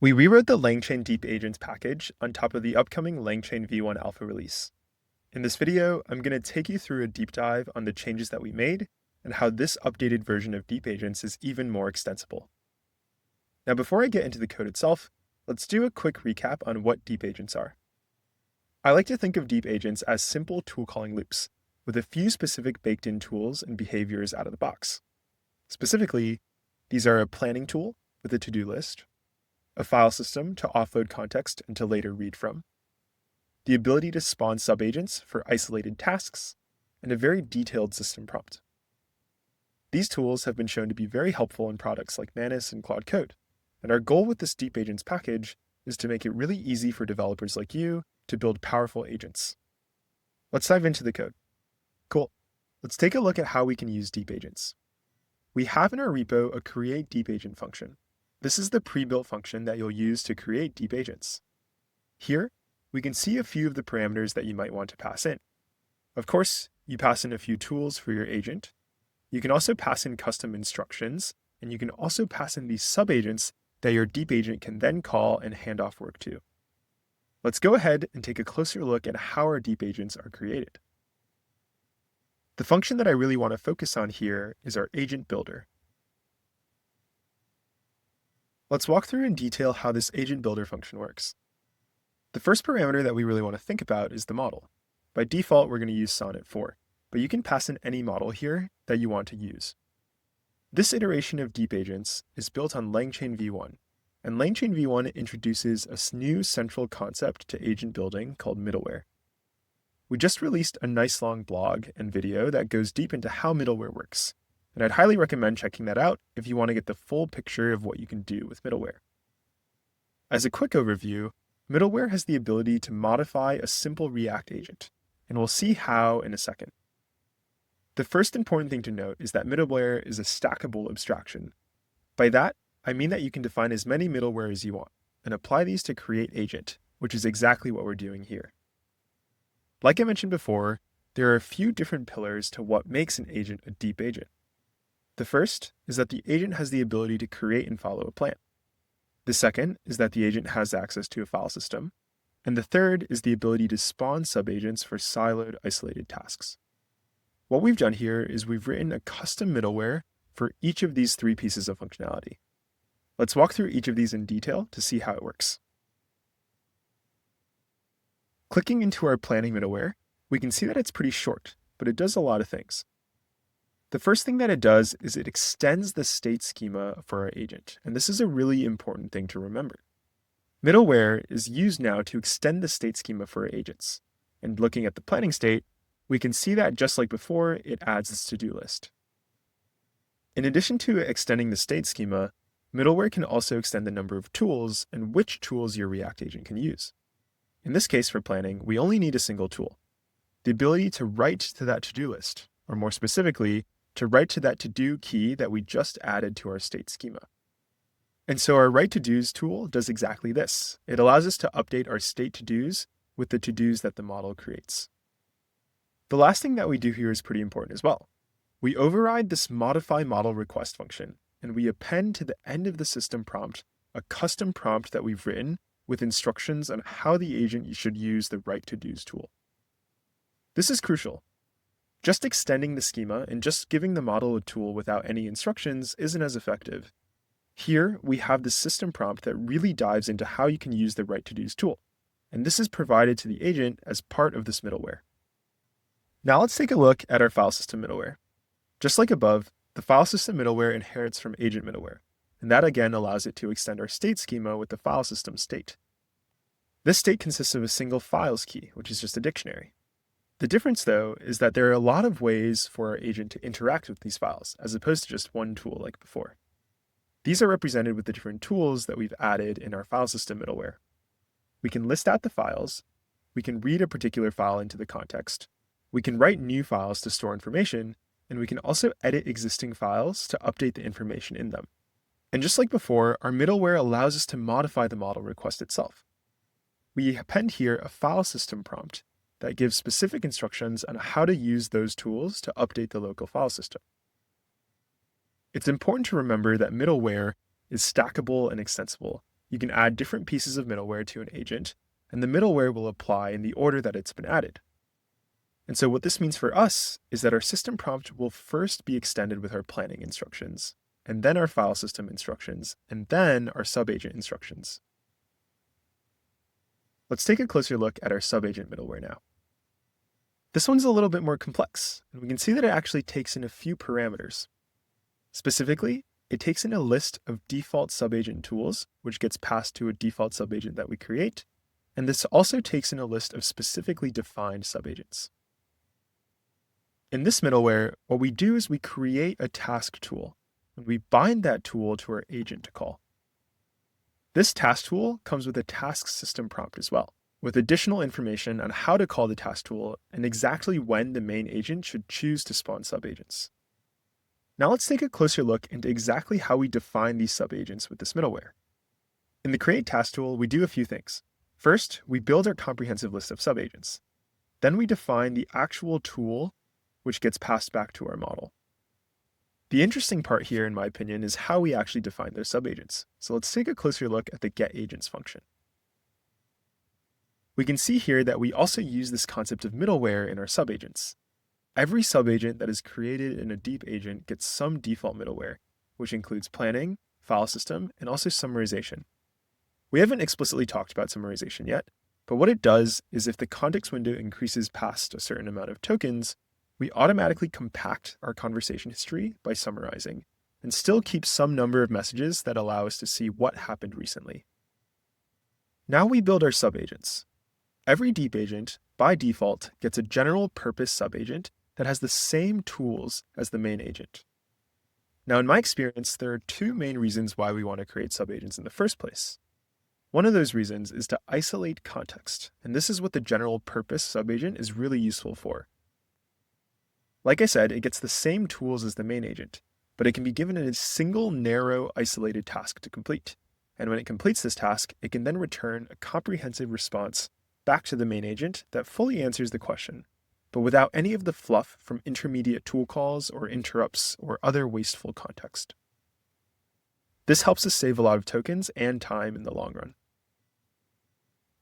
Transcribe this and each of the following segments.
We rewrote the LangChain deepagents package on top of the upcoming LangChain v1 alpha release. In this video, I'm going to take you through a deep dive on the changes that we made and how this updated version of deepagents is even more extensible. Now, before I get into the code itself, let's do a quick recap on what deepagents are. I like to think of deepagents as simple tool calling loops, with a few specific baked-in tools and behaviors out of the box. Specifically, these are a planning tool with a to-do list, a file system to offload context and to later read from, the ability to spawn subagents for isolated tasks, and a very detailed system prompt. These tools have been shown to be very helpful in products like Manus and Claude Code, and our goal with this deepagents package is to make it really easy for developers like you to build powerful agents. Let's dive into the code. Cool. Let's take a look at how we can use deepagents. We have in our repo a create deepagent function. This is the pre-built function that you'll use to create deepagents. Here, we can see a few of the parameters that you might want to pass in. Of course, you pass in a few tools for your agent. You can also pass in custom instructions, and you can also pass in these subagents that your deepagent can then call and hand off work to. Let's go ahead and take a closer look at how our deepagents are created. The function that I really want to focus on here is our agent builder. Let's walk through in detail how this agent builder function works. The first parameter that we really want to think about is the model. By default, we're going to use Sonnet 4, but you can pass in any model here that you want to use. This iteration of deepagents is built on LangChain v1, and LangChain v1 introduces a new central concept to agent building called middleware. We just released a nice long blog and video that goes deep into how middleware works, and I'd highly recommend checking that out if you want to get the full picture of what you can do with middleware. As a quick overview, middleware has the ability to modify a simple React agent, and we'll see how in a second. The first important thing to note is that middleware is a stackable abstraction. By that, I mean that you can define as many middleware as you want, and apply these to create agent, which is exactly what we're doing here. Like I mentioned before, there are a few different pillars to what makes an agent a deep agent. The first is that the agent has the ability to create and follow a plan. The second is that the agent has access to a file system. And the third is the ability to spawn subagents for siloed, isolated tasks. What we've done here is we've written a custom middleware for each of these three pieces of functionality. Let's walk through each of these in detail to see how it works. Clicking into our planning middleware, we can see that it's pretty short, but it does a lot of things. The first thing that it does is it extends the state schema for our agent, and this is a really important thing to remember. Middleware is used now to extend the state schema for our agents, and looking at the planning state, we can see that just like before, it adds this to-do list. In addition to extending the state schema, middleware can also extend the number of tools and which tools your React agent can use. In this case for planning, we only need a single tool, the ability to write to that to-do list, or more specifically, to write to that to-do key that we just added to our state schema. And so our write to-dos tool does exactly this. It allows us to update our state to-dos with the to-dos that the model creates. The last thing that we do here is pretty important as well. We override this modify model request function, and we append to the end of the system prompt a custom prompt that we've written with instructions on how the agent should use the write to-dos tool. This is crucial. Just extending the schema and just giving the model a tool without any instructions isn't as effective. Here, we have the system prompt that really dives into how you can use the write to-dos tool, and this is provided to the agent as part of this middleware. Now let's take a look at our file system middleware. Just like above, the file system middleware inherits from agent middleware, and that again allows it to extend our state schema with the file system state. This state consists of a single files key, which is just a dictionary. The difference, though, is that there are a lot of ways for our agent to interact with these files, as opposed to just one tool like before. These are represented with the different tools that we've added in our file system middleware. We can list out the files, we can read a particular file into the context, we can write new files to store information, and we can also edit existing files to update the information in them. And just like before, our middleware allows us to modify the model request itself. We append here a file system prompt that gives specific instructions on how to use those tools to update the local file system. It's important to remember that middleware is stackable and extensible. you can add different pieces of middleware to an agent, and the middleware will apply in the order that it's been added. And so what this means for us is that our system prompt will first be extended with our planning instructions, and then our file system instructions, and then our subagent instructions. Let's take a closer look at our subagent middleware now. This one's a little bit more complex, and we can see that it actually takes in a few parameters. Specifically, it takes in a list of default subagent tools, which gets passed to a default subagent that we create, and this also takes in a list of specifically defined subagents. In this middleware, what we do is we create a task tool, and we bind that tool to our agent to call. This task tool comes with a task system prompt as well, with additional information on how to call the task tool and exactly when the main agent should choose to spawn subagents. Now let's take a closer look into exactly how we define these subagents with this middleware. In the create task tool, we do a few things. First, we build our comprehensive list of subagents. Then we define the actual tool which gets passed back to our model. The interesting part here, in my opinion, is how we actually define those subagents. So let's take a closer look at the getAgents function. We can see here that we also use this concept of middleware in our subagents. Every subagent that is created in a deep agent gets some default middleware, which includes planning, file system, and also summarization. We haven't explicitly talked about summarization yet, but what it does is if the context window increases past a certain amount of tokens, we automatically compact our conversation history by summarizing, and still keep some number of messages that allow us to see what happened recently. Now we build our subagents. Every deep agent, by default, gets a general purpose subagent that has the same tools as the main agent. Now, in my experience, there are two main reasons why we want to create subagents in the first place. One of those reasons is to isolate context, and this is what the general purpose subagent is really useful for. Like I said, it gets the same tools as the main agent, but it can be given a single narrow isolated task to complete. And when it completes this task, it can then return a comprehensive response back to the main agent that fully answers the question, but without any of the fluff from intermediate tool calls or interrupts or other wasteful context. This helps us save a lot of tokens and time in the long run.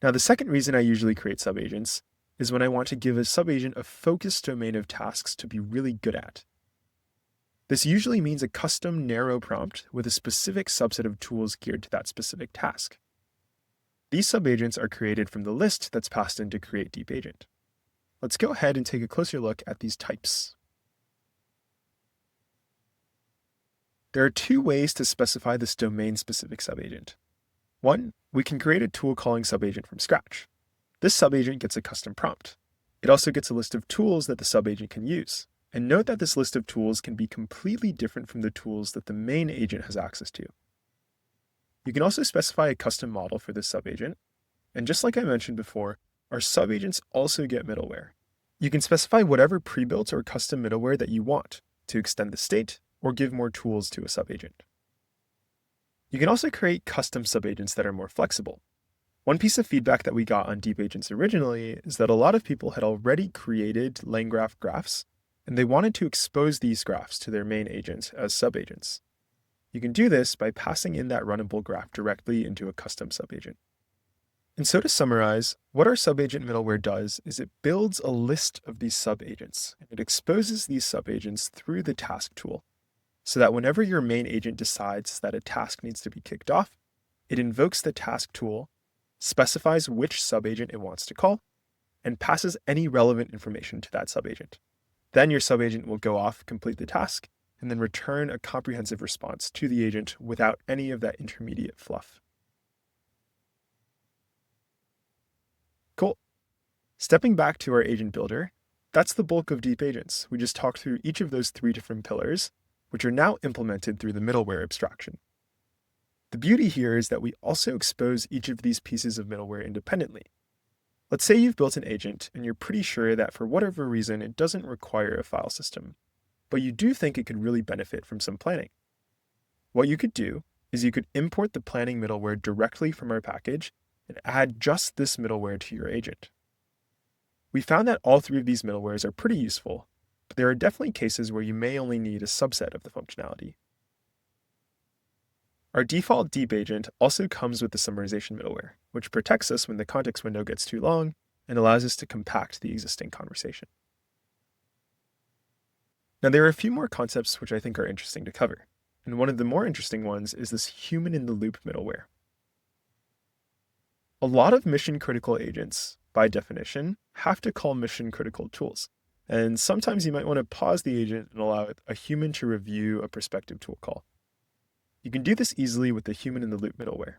Now, the second reason I usually create subagents is when I want to give a subagent a focused domain of tasks to be really good at. This usually means a custom narrow prompt with a specific subset of tools geared to that specific task. These subagents are created from the list that's passed into create deep agent. Let's go ahead and take a closer look at these types. There are two ways to specify this domain-specific subagent. One, we can create a tool calling subagent from scratch. This subagent gets a custom prompt. It also gets a list of tools that the subagent can use. And note that this list of tools can be completely different from the tools that the main agent has access to. You can also specify a custom model for this subagent. And just like I mentioned before, our subagents also get middleware. You can specify whatever pre-built or custom middleware that you want to extend the state or give more tools to a subagent. You can also create custom subagents that are more flexible. One piece of feedback that we got on deep agents originally is that a lot of people had already created LangGraph graphs, and they wanted to expose these graphs to their main agent as subagents. You can do this by passing in that runnable graph directly into a custom subagent. And so to summarize, what our subagent middleware does is it builds a list of these subagents, and it exposes these subagents through the task tool, so that whenever your main agent decides that a task needs to be kicked off, it invokes the task tool, specifies which subagent it wants to call, and passes any relevant information to that subagent. Then your subagent will go off, complete the task, and then return a comprehensive response to the agent without any of that intermediate fluff. Cool. Stepping back to our agent builder, that's the bulk of deep agents. We just talked through each of those three different pillars, which are now implemented through the middleware abstraction. The beauty here is that we also expose each of these pieces of middleware independently. Let's say you've built an agent and you're pretty sure that for whatever reason it doesn't require a file system, but you do think it could really benefit from some planning. What you could do is you could import the planning middleware directly from our package and add just this middleware to your agent. We found that all three of these middlewares are pretty useful, but there are definitely cases where you may only need a subset of the functionality. Our default deep agent also comes with the summarization middleware, which protects us when the context window gets too long and allows us to compact the existing conversation. Now, there are a few more concepts which I think are interesting to cover, and one of the more interesting ones is this human-in-the-loop middleware. A lot of mission-critical agents, by definition, have to call mission-critical tools, and sometimes you might want to pause the agent and allow a human to review a prospective tool call. You can do this easily with the human-in-the-loop middleware.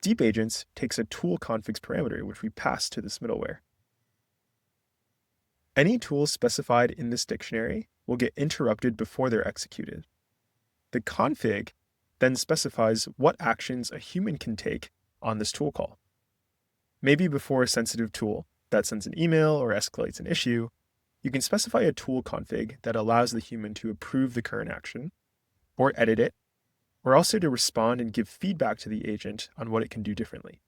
Deepagents takes a tool configs parameter which we pass to this middleware. Any tools specified in this dictionary will get interrupted before they're executed. The config then specifies what actions a human can take on this tool call. Maybe before a sensitive tool that sends an email or escalates an issue, you can specify a tool config that allows the human to approve the current action, or edit it, or also to respond and give feedback to the agent on what it can do differently.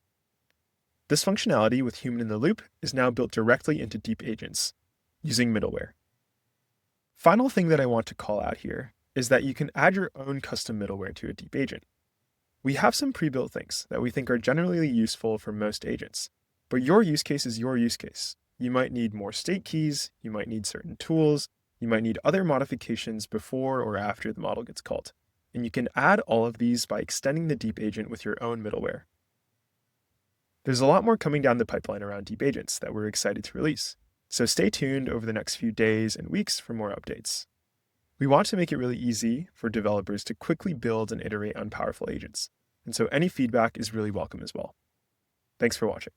This functionality with human in the loop is now built directly into deepagents using middleware. Final thing that I want to call out here is that you can add your own custom middleware to a deepagent. We have some pre-built things that we think are generally useful for most agents, but your use case is your use case. You might need more state keys, you might need certain tools, you might need other modifications before or after the model gets called. And you can add all of these by extending the deepagent with your own middleware. There's a lot more coming down the pipeline around deepagents that we're excited to release, so stay tuned over the next few days and weeks for more updates. We want to make it really easy for developers to quickly build and iterate on powerful agents, and so any feedback is really welcome as well. Thanks for watching.